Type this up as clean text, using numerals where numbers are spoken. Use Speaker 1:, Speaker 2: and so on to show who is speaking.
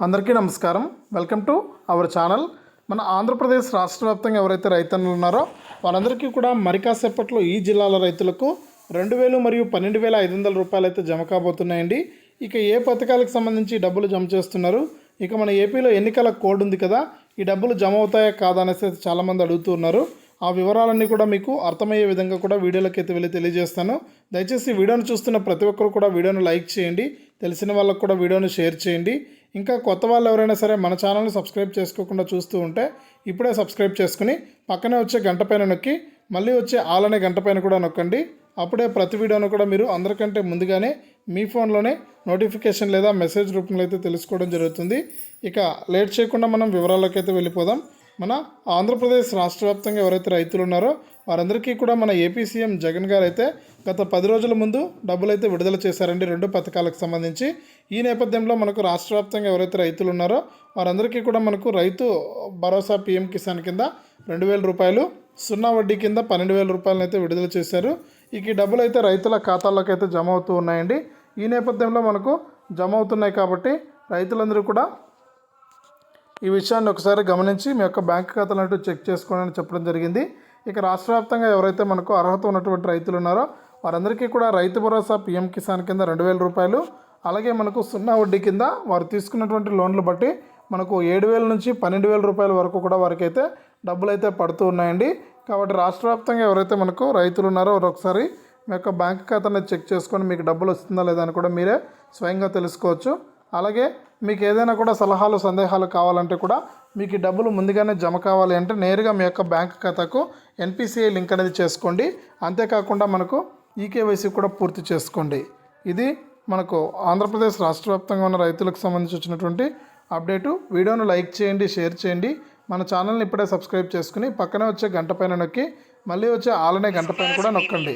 Speaker 1: అందరికీ నమస్కారం. Welcome to our channel. మన ఆంధ్రప్రదేశ్ రాష్ట్ర వ్యాప్తంగా ఎవరైతే రైతన్నులు ఉన్నారో వారందరికీ కూడా మరి కాసేపట్లో ఈ జిల్లాల రైతులకు 2,000 మరియు 12,500 రూపాయలు అయితే జమ కాబోతున్నాయండి. ఇక ఏ పథకాలకు సంబంధించి డబ్బులు జమ చేస్తున్నారు, ఇక మన ఏపీలో ఎన్నికల కోడ్ ఉంది కదా, ఈ డబ్బులు జమ అవుతాయా కాదా అనేసి చాలామంది అడుగుతున్నారు. ఆ వివరాలన్నీ కూడా మీకు అర్థమయ్యే విధంగా కూడా వీడియోలోకి అయితే వెళ్ళి తెలియజేస్తాను. దయచేసి వీడియోను చూస్తున్న ప్రతి ఒక్కరు కూడా వీడియోను లైక్ చేయండి, తెలిసిన వాళ్ళకు కూడా వీడియోను షేర్ చేయండి. ఇంకా కొత్త వాళ్ళు ఎవరైనా సరే మన ఛానల్ని సబ్స్క్రైబ్ చేసుకోకుండా చూస్తూ ఉంటే ఇప్పుడే సబ్స్క్రైబ్ చేసుకుని పక్కనే వచ్చే గంట పైన నొక్కి మళ్ళీ వచ్చే ఆల్ అనే గంట పైన కూడా నొక్కండి. అప్పుడే ప్రతి వీడియోను కూడా మీరు అందరికంటే ముందుగానే మీ ఫోన్లోనే నోటిఫికేషన్ లేదా మెసేజ్ రూపంలో అయితే తెలుసుకోవడం జరుగుతుంది. ఇక లేట్ చేయకుండా మనం వివరాల్లోకి అయితే వెళ్ళిపోదాం. మన ఆంధ్రప్రదేశ్ రాష్ట్ర వ్యాప్తంగా ఎవరైతే రైతులు ఉన్నారో వారందరికీ కూడా మన ఏపీ సీఎం జగన్ గారు అయితే గత 10 రోజుల ముందు డబ్బులు అయితే విడుదల చేశారండి 2 పథకాలకు సంబంధించి. ఈ నేపథ్యంలో మనకు రాష్ట్ర వ్యాప్తంగా ఎవరైతే రైతులు ఉన్నారో వారందరికీ కూడా మనకు రైతు భరోసా పీఎం కిసాన్ కింద 2,000 రూపాయలు, 0 వడ్డీ కింద 12,000 రూపాయలను అయితే విడుదల చేశారు. ఇక ఈ డబ్బులు అయితే రైతుల ఖాతాల్లోకి అయితే జమ అవుతూ ఉన్నాయండి. ఈ నేపథ్యంలో మనకు జమ అవుతున్నాయి కాబట్టి రైతులందరూ కూడా ఈ విషయాన్ని ఒకసారి గమనించి మీ యొక్క బ్యాంక్ ఖాతాలను చెక్ చేసుకోండి అని చెప్పడం జరిగింది. ఇక రాష్ట్ర వ్యాప్తంగా ఎవరైతే మనకు అర్హత ఉన్నటువంటి రైతులు ఉన్నారో వారందరికీ కూడా రైతు భరోసా పీఎం కిసాన్ కింద 2,000 రూపాయలు, అలాగే మనకు 0 వడ్డీ కింద వారు తీసుకున్నటువంటి లోన్లు బట్టి మనకు 7,000 నుంచి 12,000 రూపాయల వరకు కూడా వారికి అయితే డబ్బులు అయితే పడుతూ ఉన్నాయండి. కాబట్టి రాష్ట్ర వ్యాప్తంగా ఎవరైతే మనకు రైతులు ఉన్నారో వారు ఒకసారి మీ యొక్క బ్యాంక్ ఖాతాని చెక్ చేసుకొని మీకు డబ్బులు వస్తుందా లేదా అని కూడా మీరే స్వయంగా తెలుసుకోవచ్చు. అలాగే మీకు ఏదైనా కూడా సలహాలు సందేహాలు కావాలంటే కూడా మీకు ఈ డబ్బులు ముందుగానే జమ కావాలి అంటే నేరుగా మీ యొక్క బ్యాంక్ ఖాతాకు ఎన్పిసిఐ లింక్ అనేది చేసుకోండి. అంతేకాకుండా మనకు ఈకేవైసీ కూడా పూర్తి చేసుకోండి. ఇది మనకు ఆంధ్రప్రదేశ్ రాష్ట్ర వ్యాప్తంగా ఉన్న రైతులకు సంబంధించి వచ్చినటువంటి అప్డేటు. వీడియోను లైక్ చేయండి, షేర్ చేయండి. మన ఛానల్ని ఇప్పుడే సబ్స్క్రైబ్ చేసుకుని పక్కనే వచ్చే గంట పైన నొక్కి మళ్ళీ వచ్చే ఆల్ అనే గంట పైన కూడా నొక్కండి.